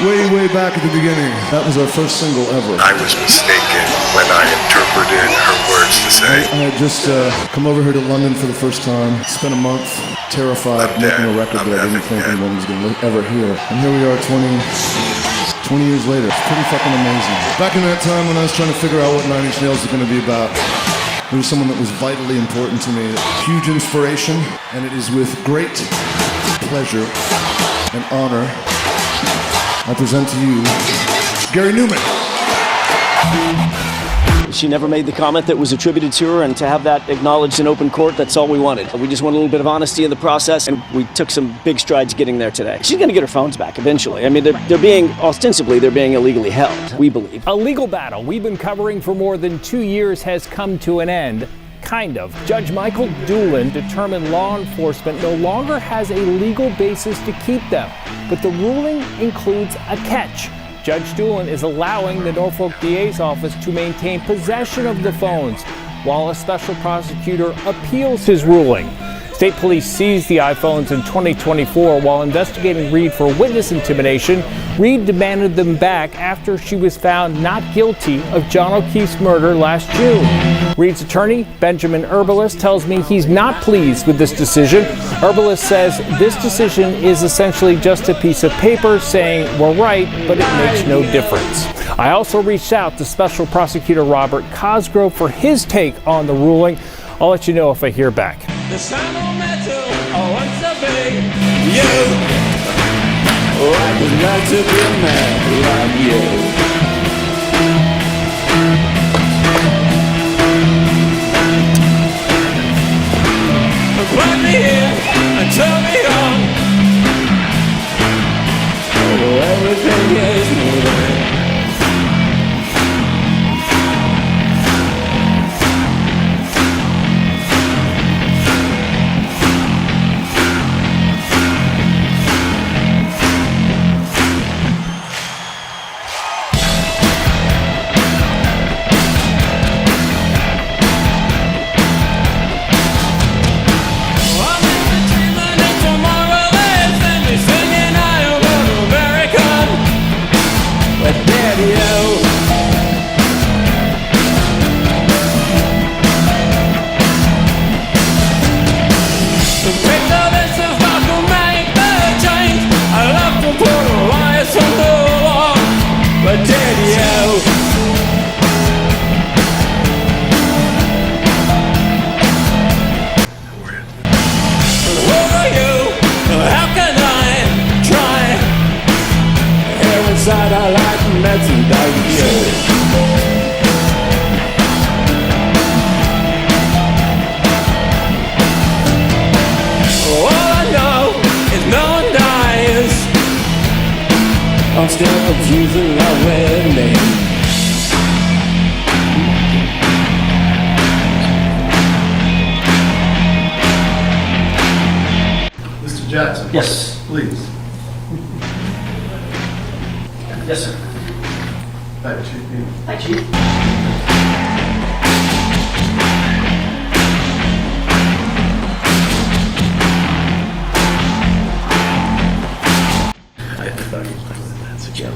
way back at the beginning. That was our first single ever. I was mistaken when I interpreted her words to say, I had just come over here to London for the first time, spent a month terrified making a record that I didn't think anyone was going to ever hear. And here we are 20 years later. It's pretty fucking amazing. Back in that time when I was trying to figure out what Nine Inch Nails was going to be about, there was someone that was vitally important to me, huge inspiration, and it is with great pleasure and honor I present to you Gary Newman. She never made the comment that was attributed to her, and to have that acknowledged in open court, that's all we wanted. We just want a little bit of honesty in the process, and we took some big strides getting there today. She's going to get her phones back eventually. I mean, they're being illegally held, we believe. A legal battle we've been covering for more than 2 years has come to an end. Kind of. Judge Michael Doolin determined law enforcement no longer has a legal basis to keep them, but the ruling includes a catch. Judge Doolin is allowing the Norfolk DA's office to maintain possession of the phones while a special prosecutor appeals his ruling. State police seized the iPhones in 2024 while investigating Reed for witness intimidation. Reed demanded them back after she was found not guilty of John O'Keefe's murder last June. Reed's attorney, Benjamin Herbalist, tells me he's not pleased with this decision. Herbalist says this decision is essentially just a piece of paper saying we're right, but it makes no difference. I also reached out to Special Prosecutor Robert Cosgrove for his take on the ruling. I'll let you know if I hear back. The sound of metal, I want to be you. Oh, I would like to be a man like you. Put me here and turn me on. Oh, everything is moving. I like metal like you. All I know is no one dies. I'm still confusing my red name. Mr. Jackson. Yes. Please. Yes, sir. Hi, Chief. Hi, Chief. That's a joke.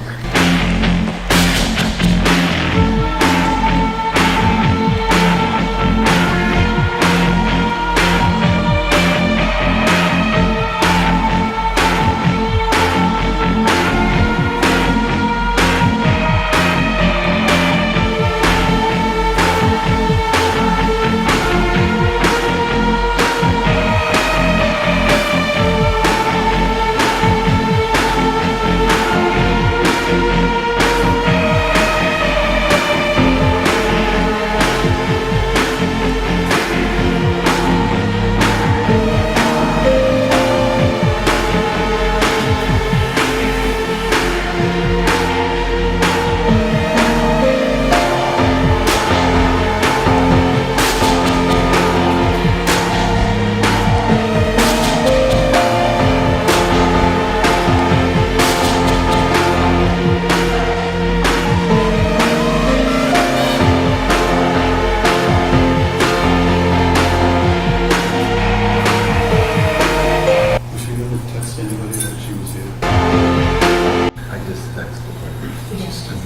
just texted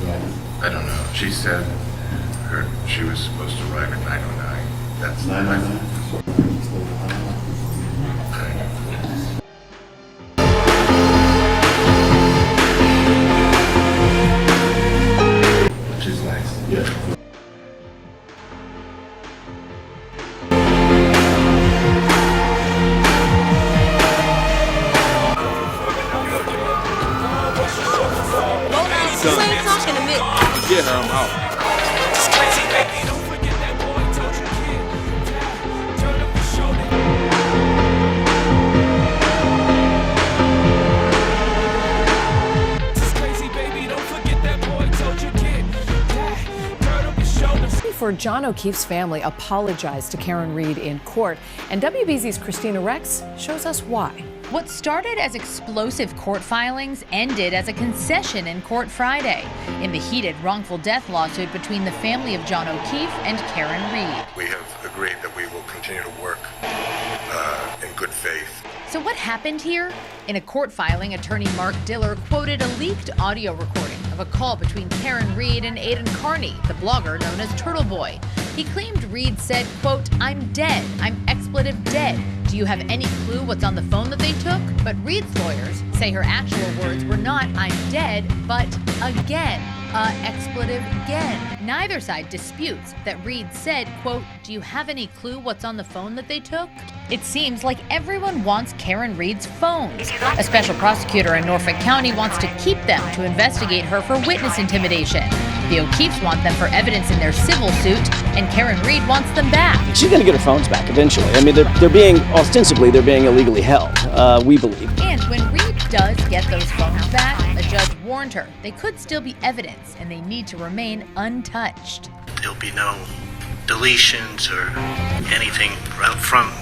her. I don't know. She said she was supposed to arrive at 9:09. That's 9:09. She's nice. Yeah. Yeah, I'm out. For John O'Keefe's family apologized to Karen Reed in court, and WBZ's Christina Rex shows us why. What started as explosive court filings ended as a concession in court Friday in the heated wrongful death lawsuit between the family of John O'Keefe and Karen Reed. We have agreed that we will continue to work in good faith. So what happened here? In a court filing, attorney Mark Diller quoted a leaked audio recording of a call between Karen Reed and Aidan Carney, the blogger known as Turtle Boy. He claimed Reed said, quote, "I'm dead. I'm expletive dead. Do you have any clue what's on the phone that they took?" But Reed's lawyers say her actual words were not "I'm dead," but "again." Expletive again. Neither side disputes that Reed said, quote, "Do you have any clue what's on the phone that they took?" It seems like everyone wants Karen Reed's phones. A special prosecutor in Norfolk County wants to keep them to investigate her for witness intimidation. The O'Keefes want them for evidence in their civil suit, and Karen Reed wants them back. She's going to get her phones back eventually. I mean, they're being, ostensibly, they're being illegally held, we believe. And when Reed does get those phones back, a judge warned her they could still be evidence and they need to remain untouched. There'll be no deletions or anything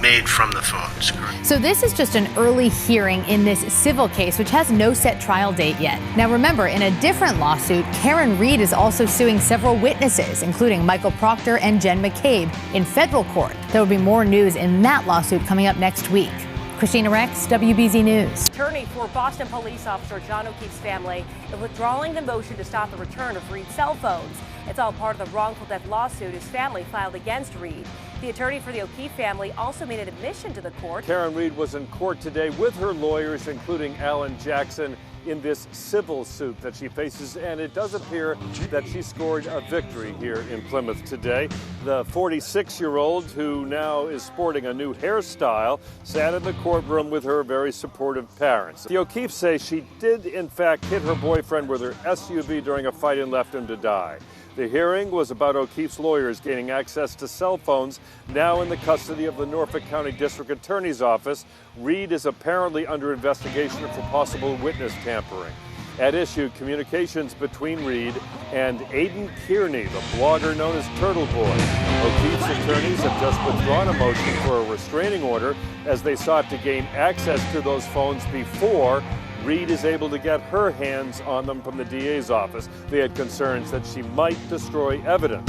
made from the phones. So this is just an early hearing in this civil case, which has no set trial date yet. Now remember, in a different lawsuit, Karen Reed is also suing several witnesses, including Michael Proctor and Jen McCabe, in federal court. There will be more news in that lawsuit coming up next week. Christina Rex, WBZ News. Attorney for Boston police officer John O'Keefe's family is withdrawing the motion to stop the return of Reed's cell phones. It's all part of the wrongful death lawsuit his family filed against Reed. The attorney for the O'Keefe family also made an admission to the court. Karen Reed was in court today with her lawyers, including Alan Jackson, in this civil suit that she faces, and it does appear that she scored a victory here in Plymouth today. The 46-year-old, who now is sporting a new hairstyle, sat in the courtroom with her very supportive parents. The O'Keefes say she did, in fact, hit her boyfriend with her SUV during a fight and left him to die. The hearing was about O'Keefe's lawyers gaining access to cell phones now in the custody of the Norfolk County District Attorney's Office. Reed is apparently under investigation for possible witness tampering. At issue, communications between Reed and Aidan Kearney, the blogger known as Turtle Boy. O'Keefe's attorneys have just withdrawn a motion for a restraining order as they sought to gain access to those phones before Reed is able to get her hands on them from the DA's office. They had concerns that she might destroy evidence.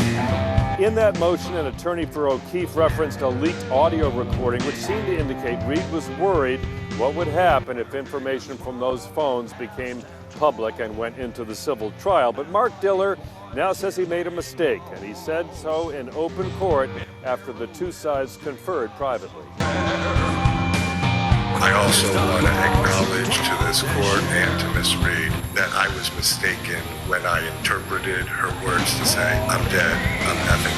In that motion, an attorney for O'Keefe referenced a leaked audio recording which seemed to indicate Reed was worried what would happen if information from those phones became public and went into the civil trial. But Mark Diller now says he made a mistake, and he said so in open court after the two sides conferred privately. I also want to acknowledge to this court and to Miss Reed that I was mistaken when I interpreted her words to say, "I'm dead, I'm effing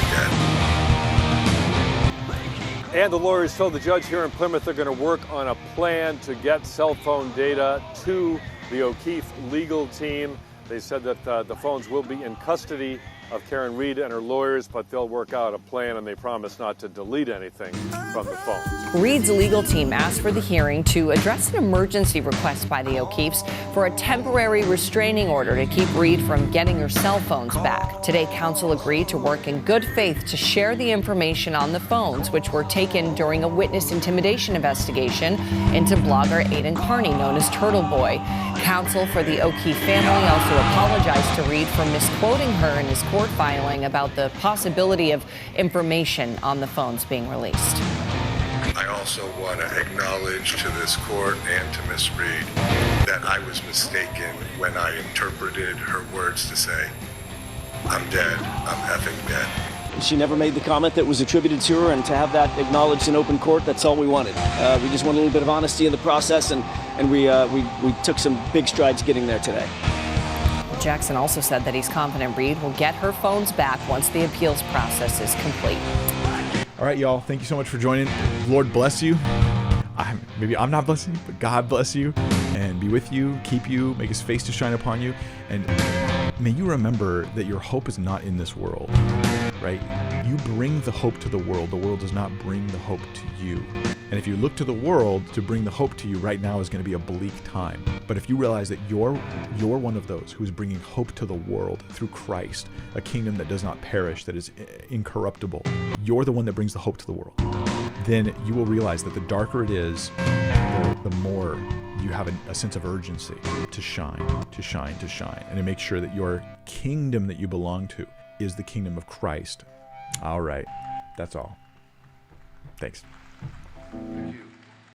dead." And the lawyers told the judge here in Plymouth they're going to work on a plan to get cell phone data to the O'Keefe legal team. They said that the phones will be in custody of Karen Reed and her lawyers, but they'll work out a plan, and they promise not to delete anything from the phone. Reed's legal team asked for the hearing to address an emergency request by the O'Keefes for a temporary restraining order to keep Reed from getting her cell phones back. Today, counsel agreed to work in good faith to share the information on the phones, which were taken during a witness intimidation investigation into blogger Aidan Carney, known as Turtle Boy. Counsel for the O'Keefe family also apologized to Reed for misquoting her in his court filing about the possibility of information on the phones being released. I also want to acknowledge to this court and to Miss Reed that I was mistaken when I interpreted her words to say, I'm dead, I'm effing dead. She never made the comment that was attributed to her, and to have that acknowledged in open court, that's all we wanted. We just want a little bit of honesty in the process, and we took some big strides getting there today. Jackson also said that he's confident Reed will get her phones back once the appeals process is complete. All right, y'all, thank you so much for joining. Lord bless you. Maybe I'm not blessing you, but God bless you and be with you, keep you, make his face to shine upon you. And may you remember that your hope is not in this world, right? You bring the hope to the world. The world does not bring the hope to you. And if you look to the world to bring the hope to you, right now is going to be a bleak time. But if you realize that you're one of those who's bringing hope to the world through Christ, a kingdom that does not perish, that is incorruptible, you're the one that brings the hope to the world. Then you will realize that the darker it is, the more you have a sense of urgency to shine, and to make sure that your kingdom that you belong to is the kingdom of Christ. All right, that's all. Thanks. Thank you.